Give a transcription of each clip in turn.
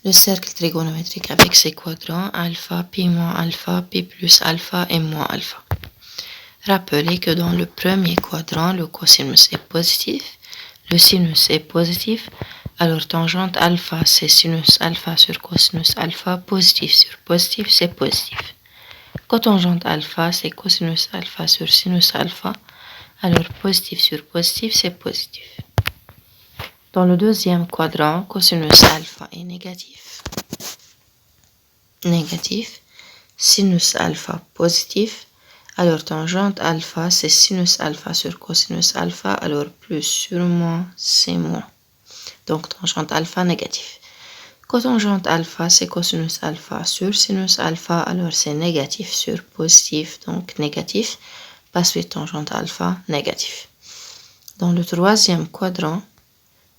Le cercle trigonométrique avec ses quadrants alpha, pi moins alpha, pi plus alpha et moins alpha. Rappelez que dans le premier quadrant, le cosinus est positif, le sinus est positif, alors tangente alpha c'est sinus alpha sur cosinus alpha, positif sur positif c'est positif. Cotangente alpha c'est cosinus alpha sur sinus alpha, alors positif sur positif c'est positif. Dans le deuxième quadrant, cosinus alpha est négatif, sinus alpha positif, alors tangente alpha c'est sinus alpha sur cosinus alpha, alors plus sur moins c'est moins. Donc tangente alpha négatif. Cotangente alpha c'est cosinus alpha sur sinus alpha, alors c'est négatif sur positif, donc négatif. Par suite tangente alpha négatif. Dans le troisième quadrant,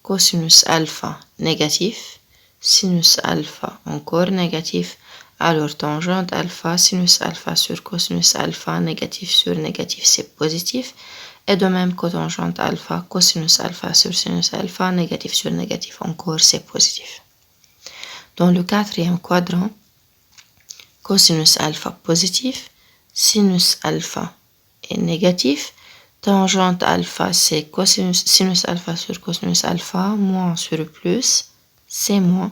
cosinus alpha négatif, sinus alpha encore négatif, alors tangente alpha, sinus alpha sur cosinus alpha, négatif sur négatif c'est positif, et de même cotangente alpha, cosinus alpha sur sinus alpha, négatif sur négatif encore c'est positif. Dans le quatrième quadrant, cosinus alpha positif, sinus alpha est négatif, tangente alpha c'est sinus alpha sur cosinus alpha, moins sur plus, c'est moins.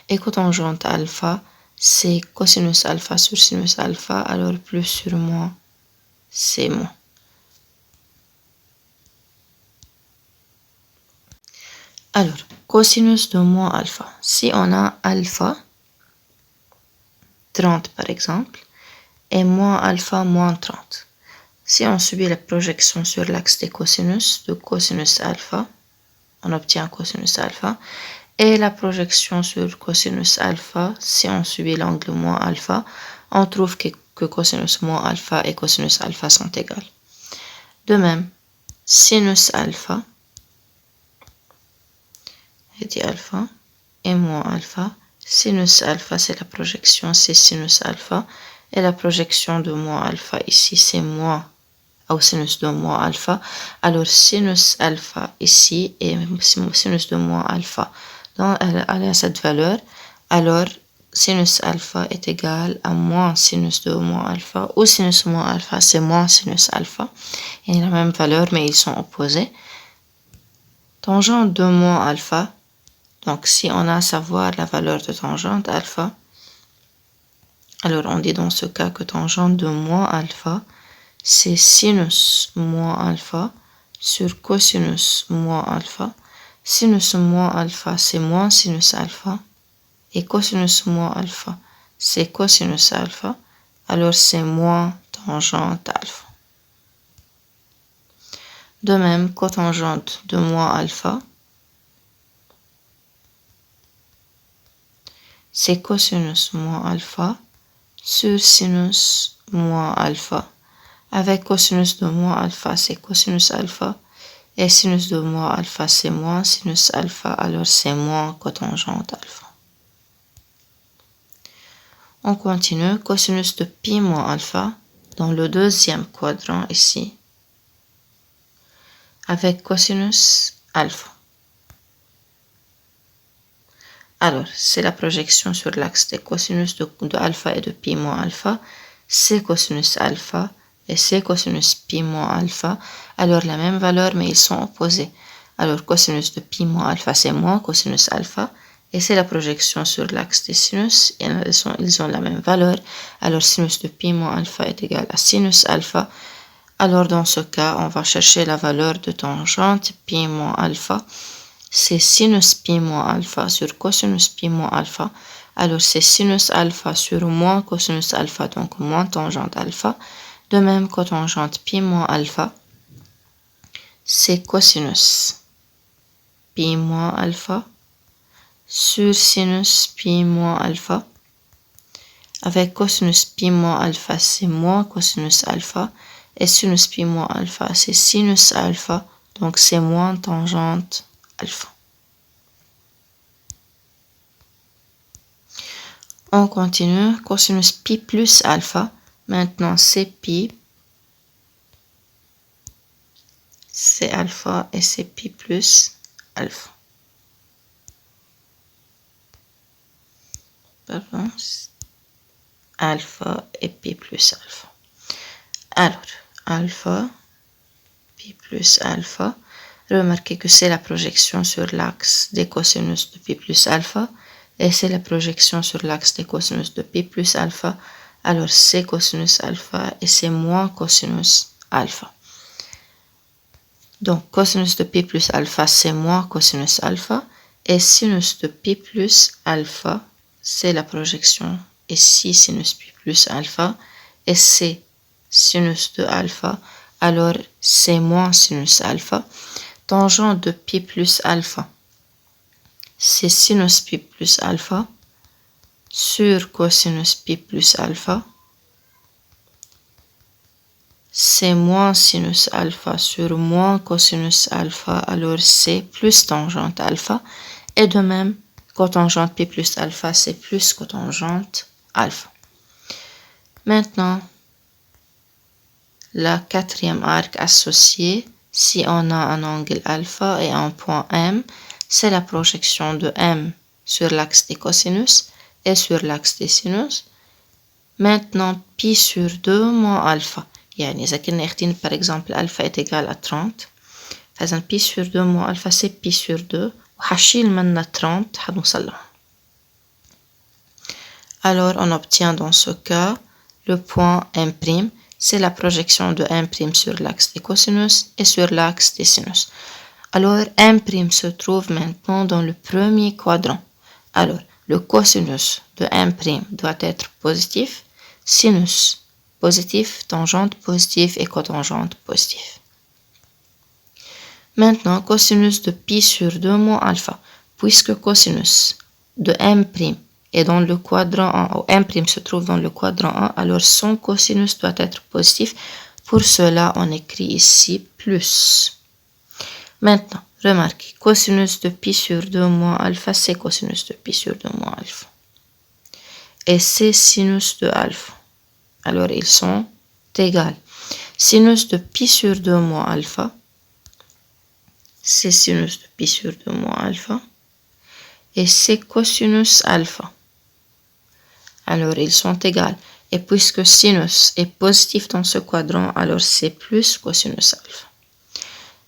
Et cotangente alpha, c'est cosinus alpha sur sinus alpha, alors plus sur moins, c'est moins. Alors, cosinus de moins alpha. Si on a alpha, 30 par exemple, et moins alpha, moins 30. Si on subit la projection sur l'axe des cosinus de cosinus alpha, on obtient cosinus alpha, et la projection sur cosinus alpha, si on subit l'angle moins alpha, on trouve que cosinus moins alpha et cosinus alpha sont égales. De même, sinus alpha, alpha et moins alpha, sinus alpha c'est la projection, c'est sinus alpha, et la projection de moins alpha ici c'est moins au sinus de moins alpha, alors sinus alpha ici et sinus de moins alpha, donc elle a cette valeur, alors sinus alpha est égal à moins sinus de moins alpha, ou sinus moins alpha c'est moins sinus alpha, il y a la même valeur mais ils sont opposés. Tangente de moins alpha, donc si on a à savoir la valeur de tangente alpha, alors on dit dans ce cas que tangente de moins alpha c'est sinus moins alpha sur cosinus moins alpha. Sinus moins alpha c'est moins sinus alpha, et cosinus moins alpha c'est cosinus alpha, alors c'est moins tangente alpha. De même, cotangente de moins alpha, c'est cosinus moins alpha sur sinus moins alpha. Avec cosinus de moins alpha, c'est cosinus alpha, et sinus de moins alpha, c'est moins sinus alpha, alors c'est moins cotangente alpha. On continue, cosinus de pi moins alpha, dans le deuxième quadrant ici, avec cosinus alpha. Alors, c'est la projection sur l'axe des cosinus de alpha et de pi moins alpha, c'est cosinus alpha, et c'est cosinus pi moins alpha, alors la même valeur mais ils sont opposés. Alors cosinus de pi moins alpha c'est moins cosinus alpha, et c'est la projection sur l'axe des sinus, et ils ont la même valeur, alors sinus de pi moins alpha est égal à sinus alpha. Alors dans ce cas on va chercher la valeur de tangente pi moins alpha, c'est sinus pi moins alpha sur cosinus pi moins alpha, alors c'est sinus alpha sur moins cosinus alpha, donc moins tangente alpha. De même, cotangente pi moins alpha, c'est cosinus pi moins alpha sur sinus pi moins alpha. Avec cosinus pi moins alpha, c'est moins cosinus alpha, et sinus pi moins alpha, c'est sinus alpha, donc c'est moins tangente alpha. On continue, cosinus pi plus alpha, maintenant c'est pi, c'est alpha et c'est pi plus alpha. pardon, alpha et pi plus alpha. Alors, alpha, pi plus alpha. Remarquez que c'est la projection sur l'axe des cosinus de pi plus alpha. Et c'est la projection sur l'axe des cosinus de pi plus alpha. Alors, c'est cosinus alpha et c'est moins cosinus alpha. Donc, cosinus de pi plus alpha, c'est moins cosinus alpha. Et sinus de pi plus alpha, c'est la projection ici, sinus pi plus alpha. Et c'est sinus de alpha. Alors, c'est moins sinus alpha. Tangente de pi plus alpha, c'est sinus pi plus alpha sur cosinus pi plus alpha. C'est moins sinus alpha sur moins cosinus alpha, alors c'est plus tangente alpha. Et de même, cotangente pi plus alpha, c'est plus cotangente alpha. Maintenant, la quatrième arc associée, si on a un angle alpha et un point M, c'est la projection de M sur l'axe des cosinus et sur l'axe des sinus. Maintenant, pi sur 2 moins alpha. يعني إذا كنا اخدين par exemple alpha est égal à 30 فإذا pi sur 2 moins alpha c'est pi sur 2 وحشيل منا 30 حنوصل لها. Alors on obtient dans ce cas le point M', c'est la projection de M' sur l'axe des cosinus et sur l'axe des sinus. Alors M' se trouve maintenant dans le premier quadrant. Alors le cosinus de M' doit être positif, sinus positif, tangente positive et cotangente positive. Maintenant, cosinus de pi sur 2 moins alpha, puisque cosinus de M' est dans le quadrant 1, ou M' se trouve dans le quadrant 1, alors son cosinus doit être positif. Pour cela, on écrit ici plus. Maintenant, remarquez, cosinus de pi sur 2 moins alpha, c'est cosinus de pi sur 2 moins alpha. Et c'est sinus de alpha. Alors, ils sont égaux. Sinus de pi sur 2 moins alpha, c'est sinus de pi sur 2 moins alpha. Et c'est cosinus alpha. Alors, ils sont égaux. Et puisque sinus est positif dans ce quadrant, alors c'est plus cosinus alpha.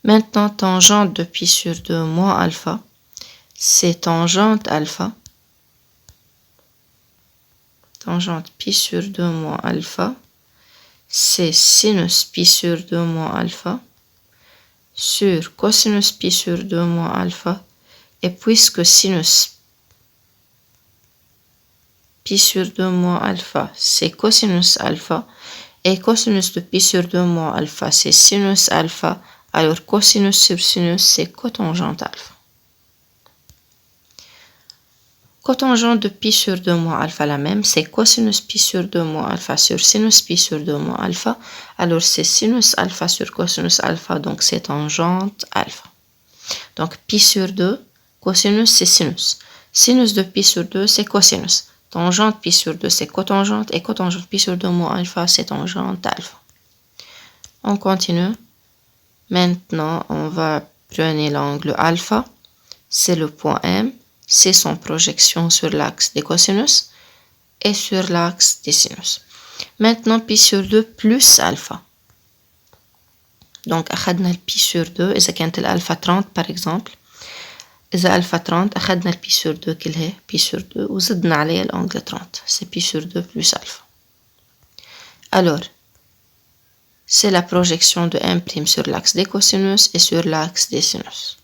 Maintenant, tangente de pi sur 2 moins alpha, c'est tangente alpha. Tangente pi sur 2 moins alpha, c'est sinus pi sur 2 moins alpha sur cosinus pi sur 2 moins alpha. Et puisque sinus pi sur 2 moins alpha, c'est cosinus alpha, et cosinus de pi sur 2 moins alpha, c'est sinus alpha, alors cosinus sur sinus, c'est cotangente alpha. Cotangente de pi sur 2 moins alpha, la même, c'est cosinus pi sur 2 moins alpha sur sinus pi sur 2 moins alpha. Alors, c'est sinus alpha sur cosinus alpha, donc c'est tangente alpha. Donc, pi sur 2, cosinus, c'est sinus. Sinus de pi sur 2, c'est cosinus. Tangente pi sur 2, c'est cotangente. Et cotangente pi sur 2 moins alpha, c'est tangente alpha. On continue. Maintenant, on va prendre l'angle alpha. C'est le point M. C'est son projection sur l'axe des cosinus et sur l'axe des sinus. Maintenant, pi sur 2 plus alpha. Donc, أخذنا le pi sur 2 إذا كانت الألفا 30 par exemple. إذا ألفا 30 أخذنا le pi sur 2 كلها pi sur 2 وزدنا عليها الأنgle 30. C'est pi sur 2 plus alpha. Alors, c'est la projection de M' sur l'axe des cosinus et sur l'axe des sinus.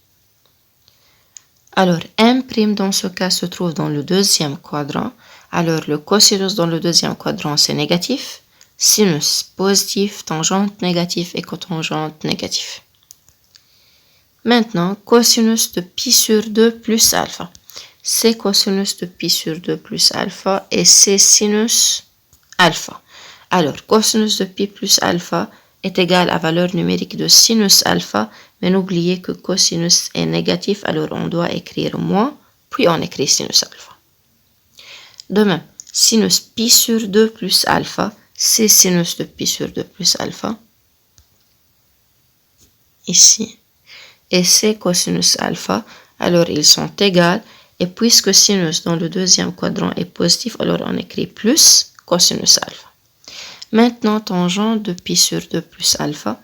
Alors, M' dans ce cas se trouve dans le deuxième quadrant. Alors, le cosinus dans le deuxième quadrant, c'est négatif. Sinus positif, tangente négatif et cotangente négatif. Maintenant, cosinus de pi sur 2 plus alpha. C'est cosinus de pi sur 2 plus alpha et c'est sinus alpha. Alors, cosinus de pi plus alpha est égal à valeur numérique de sinus alpha, mais n'oubliez que cosinus est négatif, alors on doit écrire moins, puis on écrit sinus alpha. De même, sinus pi sur 2 plus alpha, c'est sinus de pi sur 2 plus alpha, ici, et c'est cosinus alpha, alors ils sont égaux, Et puisque sinus dans le deuxième quadrant est positif, alors on écrit plus cosinus alpha. Maintenant, tangente de pi sur 2 plus alpha,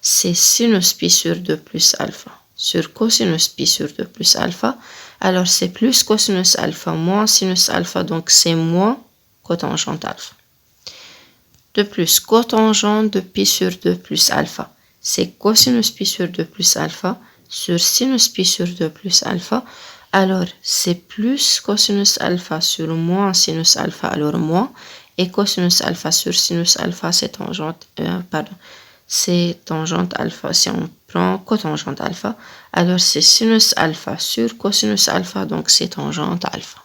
c'est sinus pi sur 2 plus alpha sur cosinus pi sur 2 plus alpha. Alors, c'est plus cosinus alpha moins sinus alpha, donc c'est moins cotangente alpha. De plus, cotangente de pi sur 2 plus alpha, c'est cosinus pi sur 2 plus alpha sur sinus pi sur 2 plus alpha. Alors, c'est plus cosinus alpha sur moins sinus alpha, alors moins. Et cosinus alpha sur sinus alpha, c'est tangente, c'est tangente alpha. Si on prend cotangente alpha, alors c'est sinus alpha sur cosinus alpha, donc c'est tangente alpha.